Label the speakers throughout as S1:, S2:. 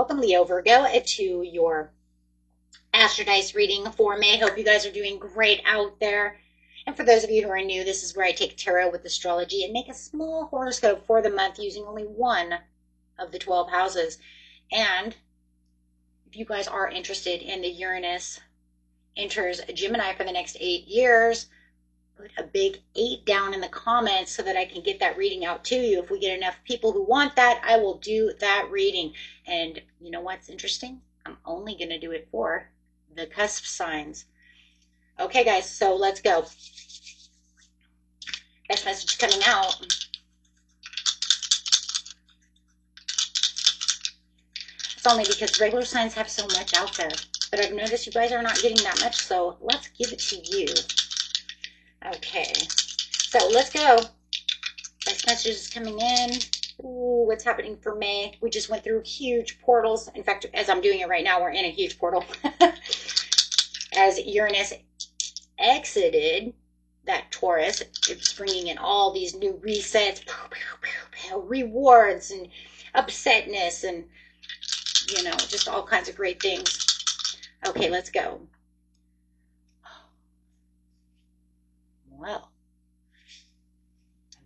S1: Welcome, Leo Virgo, to your Astrodice reading for May. Hope you guys are doing great out there. And for those of you who are new, this is where I take tarot with astrology and make a small horoscope for the month using only one of the 12 houses. And if you guys are interested in the Uranus enters Gemini for the next 8 years, put a big 8 down in the comments so that I can get that reading out to you. If we get enough people who want that, I will do that reading. And you know what's interesting? I'm only going to do it for the cusp signs. Okay, guys, so let's go. Best message coming out. It's only because regular signs have so much out there. But I've noticed you guys are not getting that much, so let's give it to you. Okay, so let's go. Best messages coming in. Ooh, what's happening for May? We just went through huge portals. In fact, as I'm doing it right now, we're in a huge portal. As Uranus exited that Taurus, it's bringing in all these new resets, rewards, and upsetness, and, you know, just all kinds of great things. Okay, let's go. Well,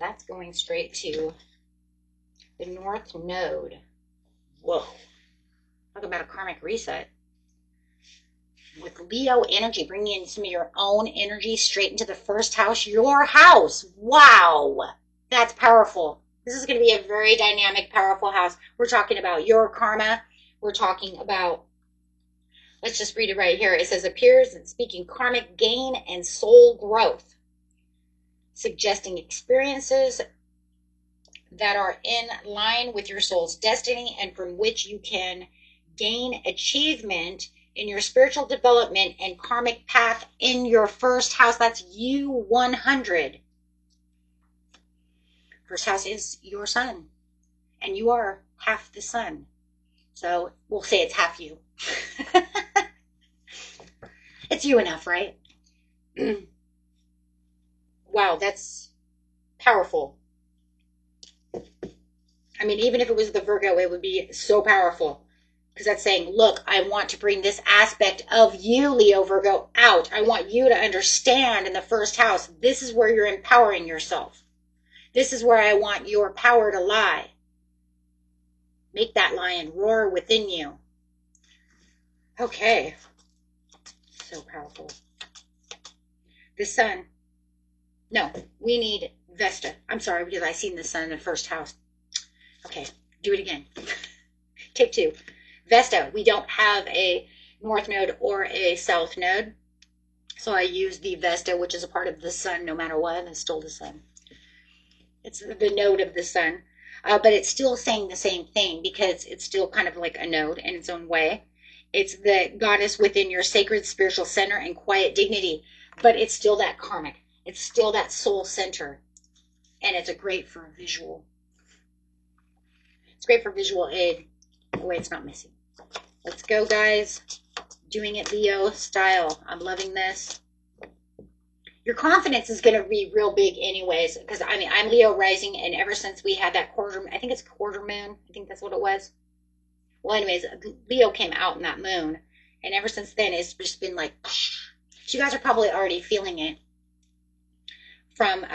S1: that's going straight to the North Node. Whoa. Talk about a karmic reset. With Leo energy, bringing in some of your own energy straight into the first house, your house. Wow. That's powerful. This is going to be a very dynamic, powerful house. We're talking about your karma. We're talking about, let's just read it right here. It says, appears and speaking karmic gain and soul growth, suggesting experiences that are in line with your soul's destiny and from which you can gain achievement in your spiritual development and karmic path in your first house. That's U100. First house is your sun, and you are half the sun. So we'll say it's half you. It's you enough, right? Wow, that's powerful. I mean, even if it was the Virgo, it would be so powerful. Because that's saying, look, I want to bring this aspect of you, Leo Virgo, out. I want you to understand in the first house, this is where you're empowering yourself. This is where I want your power to lie. Make that lion roar within you. Okay. So powerful. The sun. No, we need Vesta. I'm sorry, because I seen the sun in the first house. Okay, do it again. Take 2. Vesta, we don't have a north node or a south node. So I use the Vesta, which is a part of the sun no matter what, and it's still the sun. It's the node of the sun. But it's still saying the same thing because it's still kind of like a node in its own way. It's the goddess within your sacred spiritual center and quiet dignity. But it's still that karmic. It's still that soul center. And it's great for visual. It's great for visual aid. Oh, wait, it's not missing. Let's go, guys. Doing it Leo style. I'm loving this. Your confidence is going to be real big anyways. Because, I mean, I'm Leo rising. And ever since we had that I think it's quarter moon. I think that's what it was. Well, anyways, Leo came out in that moon. And ever since then, it's just been like, so you guys are probably already feeling it. From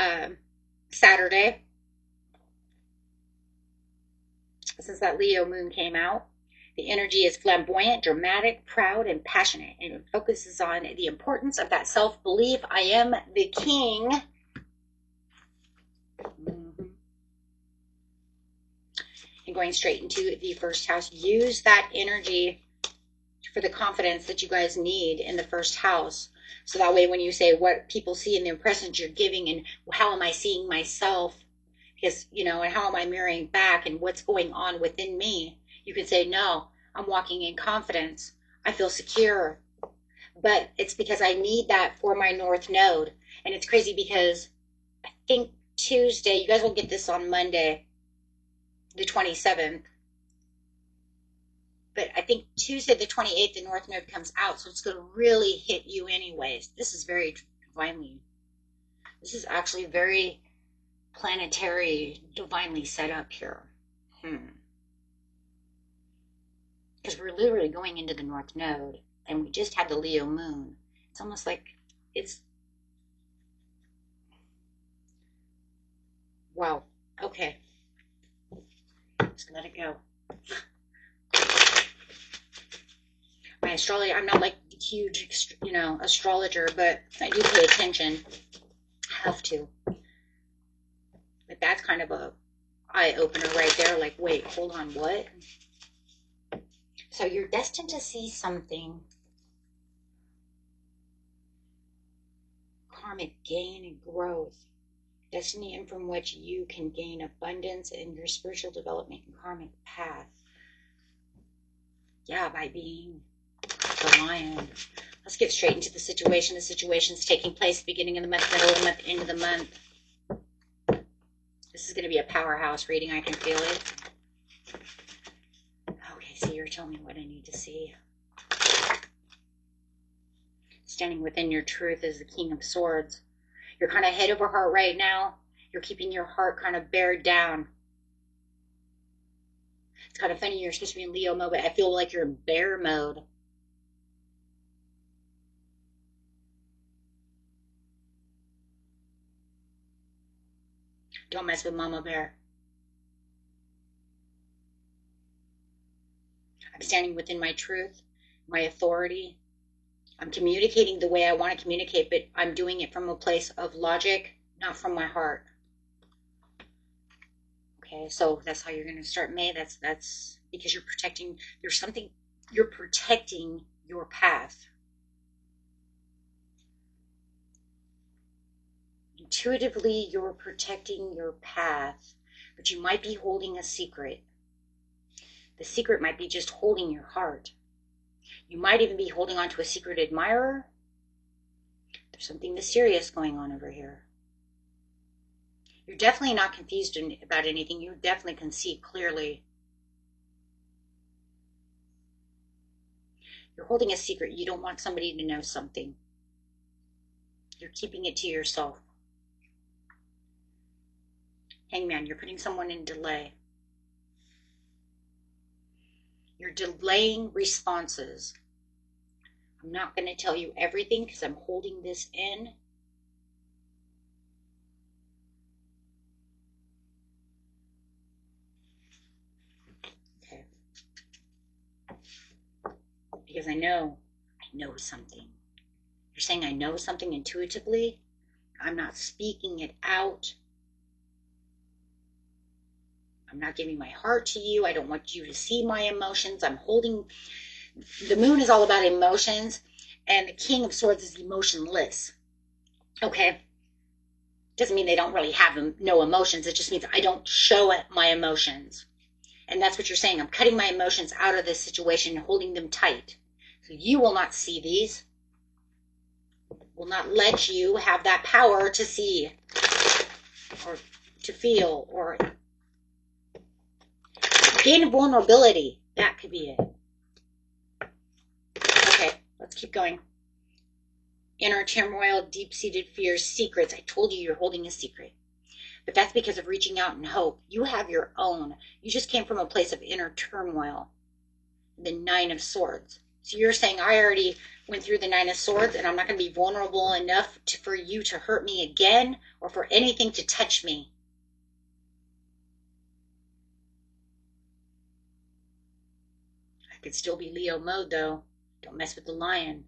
S1: Saturday. Since that Leo moon came out. The energy is flamboyant, dramatic, proud, and passionate, and it focuses on the importance of that self-belief. I am the king. And going straight into the first house, use that energy for the confidence that you guys need in the first house. So that way when you say what people see in the impressions you're giving and how am I seeing myself, because, you know, and how am I mirroring back and what's going on within me, you can say, no, I'm walking in confidence. I feel secure. But it's because I need that for my North Node. And it's crazy because I think Tuesday, you guys will get this on Monday, the 27th. But I think Tuesday, the 28th, the North Node comes out. So it's going to really hit you anyways. This is very divinely. This is actually very planetary, divinely set up here. because we're literally going into the North Node, and we just had the Leo moon. It's almost like it's, wow, okay, just let it go. My astrology, I'm not like a huge, astrologer, but I do pay attention. Have to. But that's kind of a eye opener right there. Like, wait, hold on, what? So you're destined to see something. Karmic gain and growth. Destiny in from which you can gain abundance in your spiritual development and karmic path. Yeah, by being the lion. Let's get straight into the situation. The situation's taking place beginning of the month, middle of the month, end of the month. This is going to be a powerhouse reading. I can feel it. Okay, so you're telling me what I need to see. Standing within your truth is the King of Swords. You're kind of head over heart right now. You're keeping your heart kind of bared down. It's kind of funny. You're supposed to be in Leo mode, but I feel like you're in bear mode. Don't mess with Mama Bear. I'm standing within my truth, my authority. I'm communicating the way I want to communicate, but I'm doing it from a place of logic, not from my heart. Okay, so that's how you're going to start May. That's because you're protecting, there's something, you're protecting your path. Intuitively, you're protecting your path, but you might be holding a secret. The secret might be just holding your heart. You might even be holding on to a secret admirer. There's something mysterious going on over here. You're definitely not confused about anything. You definitely can see clearly. You're holding a secret. You don't want somebody to know something. You're keeping it to yourself. Hangman, you're putting someone in delay. You're delaying responses. I'm not going to tell you everything because I'm holding this in. Okay. Because I know something. You're saying I know something intuitively. I'm not speaking it out. I'm not giving my heart to you. I don't want you to see my emotions. I'm holding. The moon is all about emotions, and the King of Swords is emotionless. Okay? Doesn't mean they don't really have no emotions. It just means I don't show my emotions. And that's what you're saying. I'm cutting my emotions out of this situation and holding them tight. So you will not see these. Will not let you have that power to see or to feel or gain vulnerability. That could be it. Okay, let's keep going. Inner turmoil, deep-seated fears, secrets. I told you you're holding a secret. But that's because of reaching out in hope. You have your own. You just came from a place of inner turmoil. The Nine of Swords. So you're saying I already went through the Nine of Swords and I'm not going to be vulnerable enough for you to hurt me again or for anything to touch me. I could still be Leo mode though. Don't mess with the lion.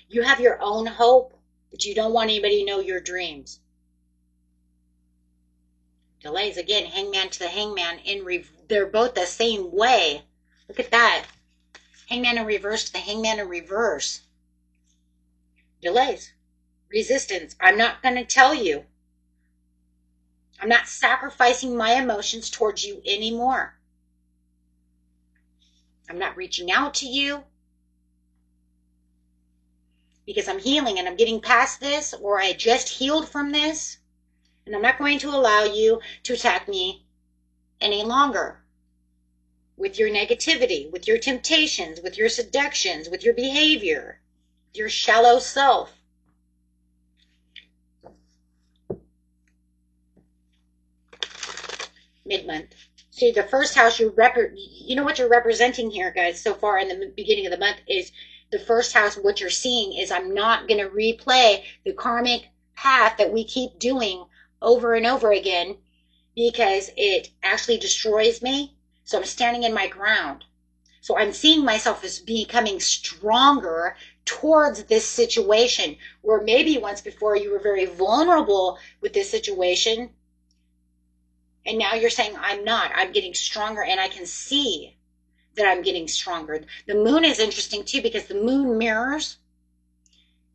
S1: You have your own hope, but you don't want anybody to know your dreams. Delays again, hangman to the hangman. They're both the same way. Look at that. Hangman in reverse to the hangman in reverse. Delays. Resistance. I'm not going to tell you. I'm not sacrificing my emotions towards you anymore. I'm not reaching out to you because I'm healing and I'm getting past this, or I just healed from this, and I'm not going to allow you to attack me any longer with your negativity, with your temptations, with your seductions, with your behavior, your shallow self. Mid-month. See, the first house you know what you're representing here, guys, so far in the beginning of the month is the first house. What you're seeing is I'm not going to replay the karmic path that we keep doing over and over again because it actually destroys me. So I'm standing in my ground. So I'm seeing myself as becoming stronger towards this situation where maybe once before you were very vulnerable with this situation. And now you're saying, I'm not. I'm getting stronger and I can see that I'm getting stronger. The moon is interesting too because the moon mirrors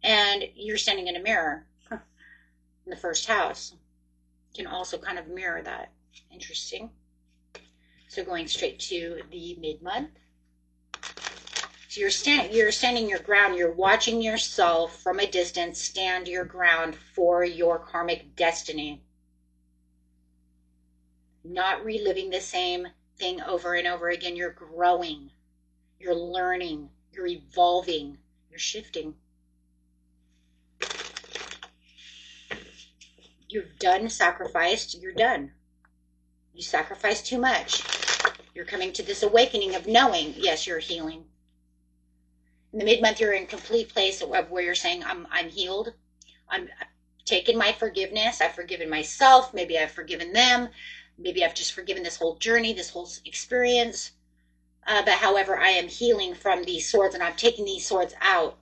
S1: and you're standing in a mirror in the first house. You can also kind of mirror that. Interesting. So going straight to the mid-month. So you're standing your ground. You're watching yourself from a distance stand your ground for your karmic destiny. Not reliving the same thing over and over again. You're growing, you're learning, you're evolving, you're shifting. You've done sacrificed, you're done. You sacrificed too much. You're coming to this awakening of knowing, yes, you're healing. In the mid-month, you're in complete place of where you're saying, I'm healed. I'm taken my forgiveness. I've forgiven myself. Maybe I've forgiven them. Maybe I've just forgiven this whole journey, this whole experience. But however, I am healing from these swords and I'm taking these swords out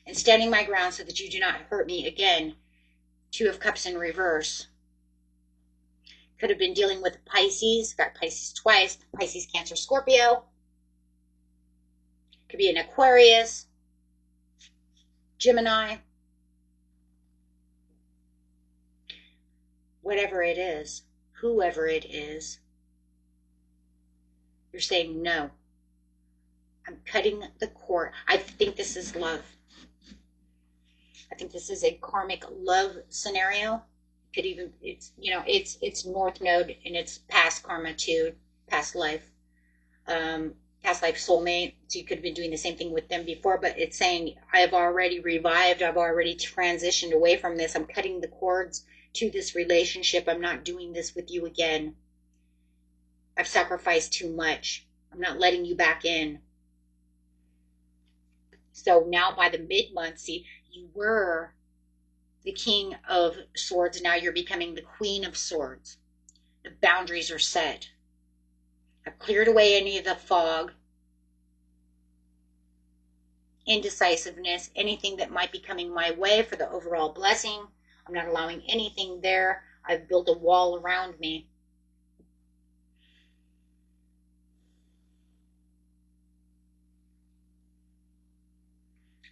S1: and standing my ground so that you do not hurt me again. 2 of Cups in reverse. Could have been dealing with Pisces. Got Pisces twice. Pisces, Cancer, Scorpio. Could be an Aquarius. Gemini. Whatever it is. Whoever it is, you're saying no. I'm cutting the cord. I think this is love. I think this is a karmic love scenario. Could even it's North Node and it's past karma too, past life, past life soulmate. So you could have been doing the same thing with them before, but it's saying I've already revived. I've already transitioned away from this. I'm cutting the cords to this relationship. I'm not doing this with you again. I've sacrificed too much. I'm not letting you back in. So now by the mid-month, see, you were the King of Swords. Now you're becoming the Queen of Swords. The boundaries are set. I've cleared away any of the fog, indecisiveness, anything that might be coming my way for the overall blessing. I'm not allowing anything there. I've built a wall around me.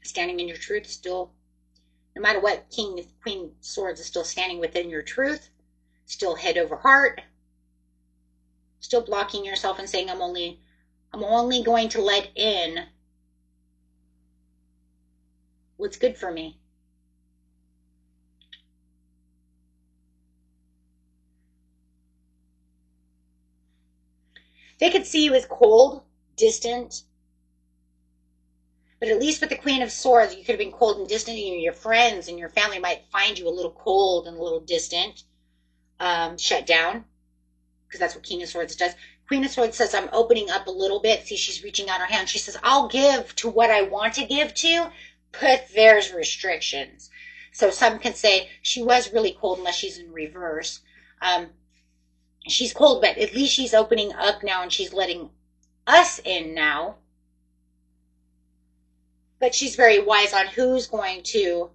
S1: Standing in your truth still. No matter what, Queen Swords is still standing within your truth. Still head over heart. Still blocking yourself and saying, I'm only going to let in what's good for me. They could see you as cold, distant. But at least with the Queen of Swords, you could have been cold and distant, and your friends and your family might find you a little cold and a little distant, shut down, because that's what King of Swords does. Queen of Swords says, I'm opening up a little bit. See, she's reaching out her hand. She says, I'll give to what I want to give to, but there's restrictions. So some can say she was really cold unless she's in reverse. She's cold, but at least she's opening up now and she's letting us in now. But she's very wise on who's going to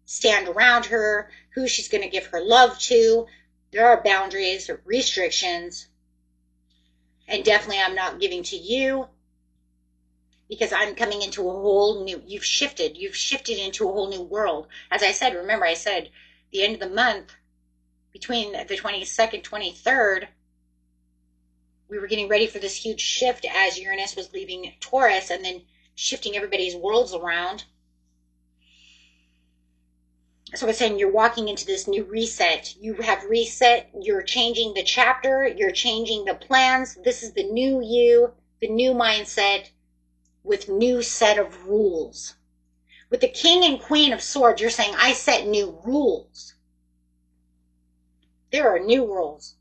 S1: stand around her, who she's going to give her love to. There are boundaries, restrictions. And definitely I'm not giving to you because I'm coming into a whole new, you've shifted into a whole new world. As I said, remember I said the end of the month, between the 22nd, 23rd, we were getting ready for this huge shift as Uranus was leaving Taurus and then shifting everybody's worlds around. So it's saying you're walking into this new reset. You have reset. You're changing the chapter. You're changing the plans. This is the new you, the new mindset with new set of rules. With the King and Queen of Swords, you're saying, I set new rules. There are new rules.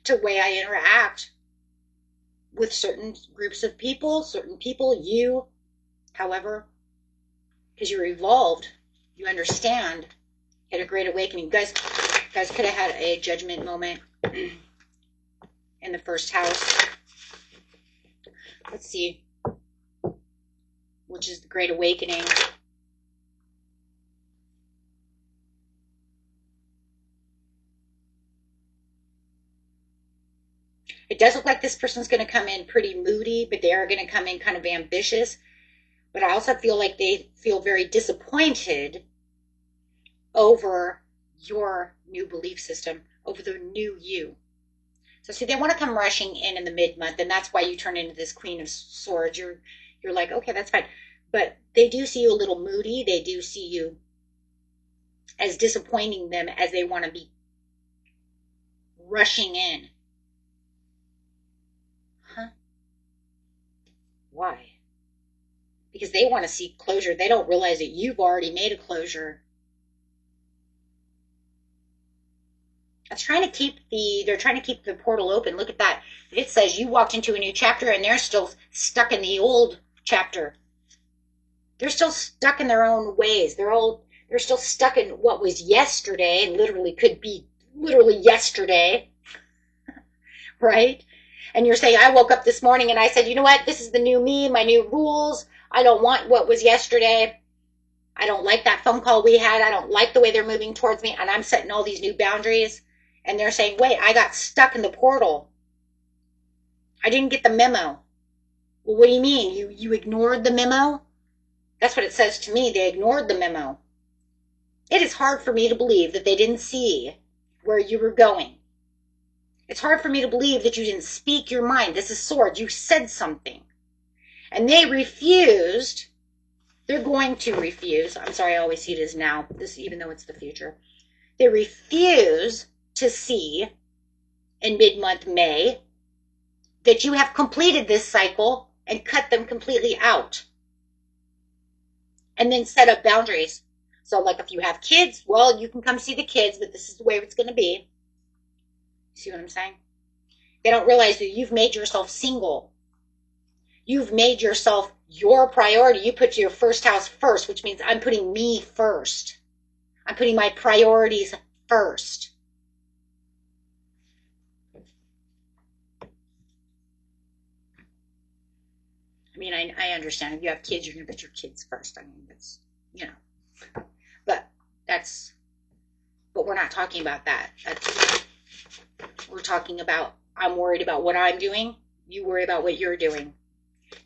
S1: to the way I interact with certain groups of people, you, however, because you're evolved, you understand, had a great awakening. You guys could have had a judgment moment in the first house. Let's see, which is the great awakening. It does look like this person's going to come in pretty moody, but they are going to come in kind of ambitious. But I also feel like they feel very disappointed over your new belief system, over the new you. So see, they want to come rushing in the mid-month, and that's why you turn into this Queen of Swords. You're like, okay, that's fine. But they do see you a little moody. They do see you as disappointing them, as they want to be rushing in. Huh? Why? Because they want to see closure. They don't realize that you've already made a closure. They're trying to keep the portal open. Look at that. It says you walked into a new chapter and they're still stuck in the old chapter. They're still stuck in their own ways. They're still stuck in what was yesterday, and literally could be literally yesterday. Right? And you're saying, I woke up this morning and I said, you know what? This is the new me, my new rules. I don't want what was yesterday. I don't like that phone call we had. I don't like the way they're moving towards me. And I'm setting all these new boundaries. And they're saying, wait, I got stuck in the portal. I didn't get the memo. Well, what do you mean? You ignored the memo? That's what it says to me. They ignored the memo. It is hard for me to believe that they didn't see where you were going. It's hard for me to believe that you didn't speak your mind. This is Swords. You said something. And they refused. They're going to refuse. I'm sorry, I always see it as now, even though it's the future. They refuse to see in mid-month May that you have completed this cycle and cut them completely out. And then set up boundaries. So like if you have kids, well, you can come see the kids, but this is the way it's going to be. See what I'm saying? They don't realize that you've made yourself single. You've made yourself your priority. You put your first house first, which means I'm putting me first. I'm putting my priorities first. I mean, I understand if you have kids, you're going to put your kids first. I mean, that's, but we're not talking about that. We're talking about, I'm worried about what I'm doing. You worry about what you're doing.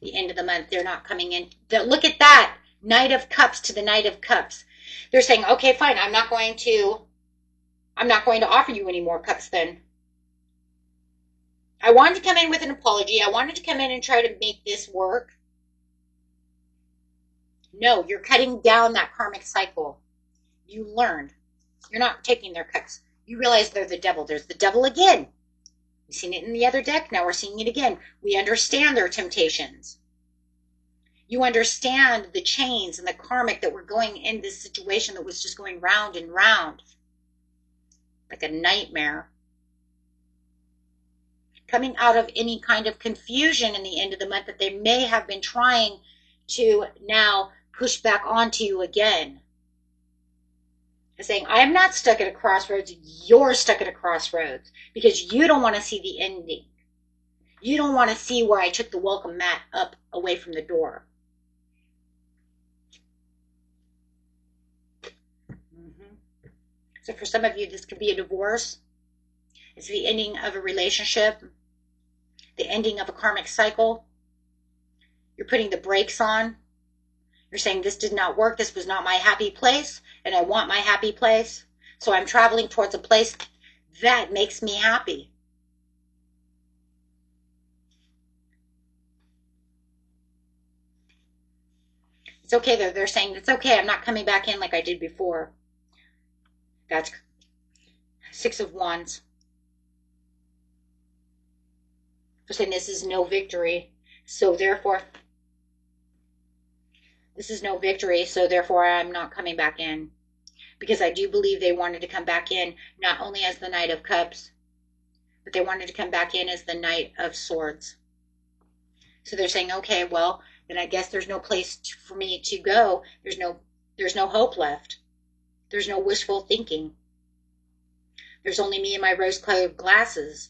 S1: The end of the month, they're not coming in. Look at that. Knight of Cups to the Knight of Cups. They're saying, okay, fine. I'm not going to offer you any more cups then. I wanted to come in with an apology. I wanted to come in and try to make this work. No, you're cutting down that karmic cycle. You learned. You're not taking their cups. You realize they're the devil. There's the devil again. We've seen it in the other deck. Now we're seeing it again. We understand their temptations. You understand the chains and the karmic that were going in this situation that was just going round and round. Like a nightmare. Coming out of any kind of confusion in the end of the month that they may have been trying to now push back onto you again. Saying, I'm not stuck at a crossroads, you're stuck at a crossroads because you don't want to see the ending. You don't want to see where I took the welcome mat up away from the door. So for some of you, this could be a divorce. It's the ending of a relationship, the ending of a karmic cycle. You're putting the brakes on. You're saying this did not work. This was not my happy place, and I want my happy place. So I'm traveling towards a place that makes me happy. It's okay. They're saying it's okay. I'm not coming back in like I did before. That's Six of Wands. They're saying this is no victory. So therefore, this is no victory. So therefore, I'm not coming back in. Because I do believe they wanted to come back in, not only as the Knight of Cups, but they wanted to come back in as the Knight of Swords. So they're saying, okay, well, then I guess there's no place for me to go. There's no hope left. There's no wishful thinking. There's only me and my rose-colored glasses.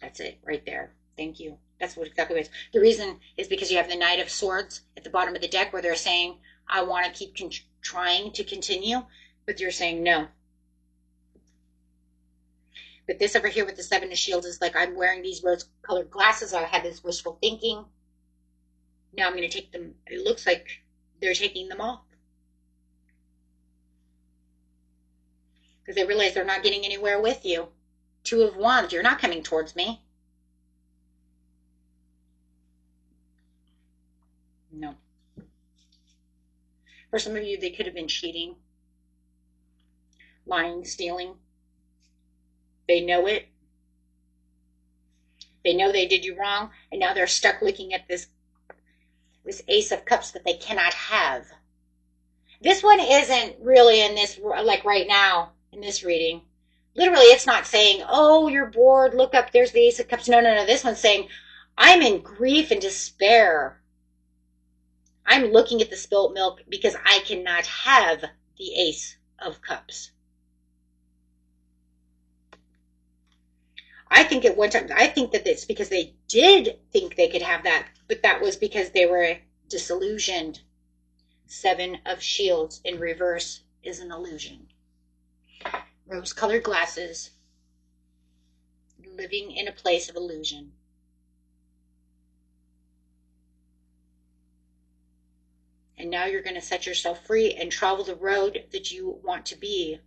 S1: That's it right there. Thank you. That's what exactly it is. The reason is because you have the Knight of Swords at the bottom of the deck where they're saying, I want to keep trying to continue, but you're saying no. But this over here with the Seven of Shields is like, I'm wearing these rose-colored glasses. I had this wishful thinking. Now I'm going to take them. It looks like they're taking them off. Because they realize they're not getting anywhere with you. Two of Wands, you're not coming towards me. No. For some of you, they could have been cheating, lying, stealing. They know it. They know they did you wrong, and now they're stuck looking at this Ace of Cups that they cannot have. This one isn't really in this, like right now, in this reading. Literally, it's not saying, oh, you're bored, look up, there's the Ace of Cups. No, no, no. This one's saying, I'm in grief and despair. I'm looking at the spilt milk because I cannot have the Ace of Cups. I think at one time, I think that it's because they did think they could have that, but that was because they were disillusioned. Seven of Shields in reverse is an illusion. Rose-colored glasses, living in a place of illusion. And now you're going to set yourself free and travel the road that you want to be.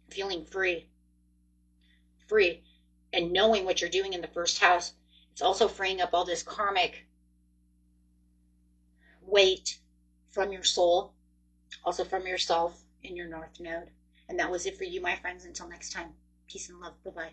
S1: Feeling free. Free. And knowing what you're doing in the first house. It's also freeing up all this karmic weight from your soul. Also from yourself in your North Node. And that was it for you, my friends. Until next time. Peace and love. Bye-bye.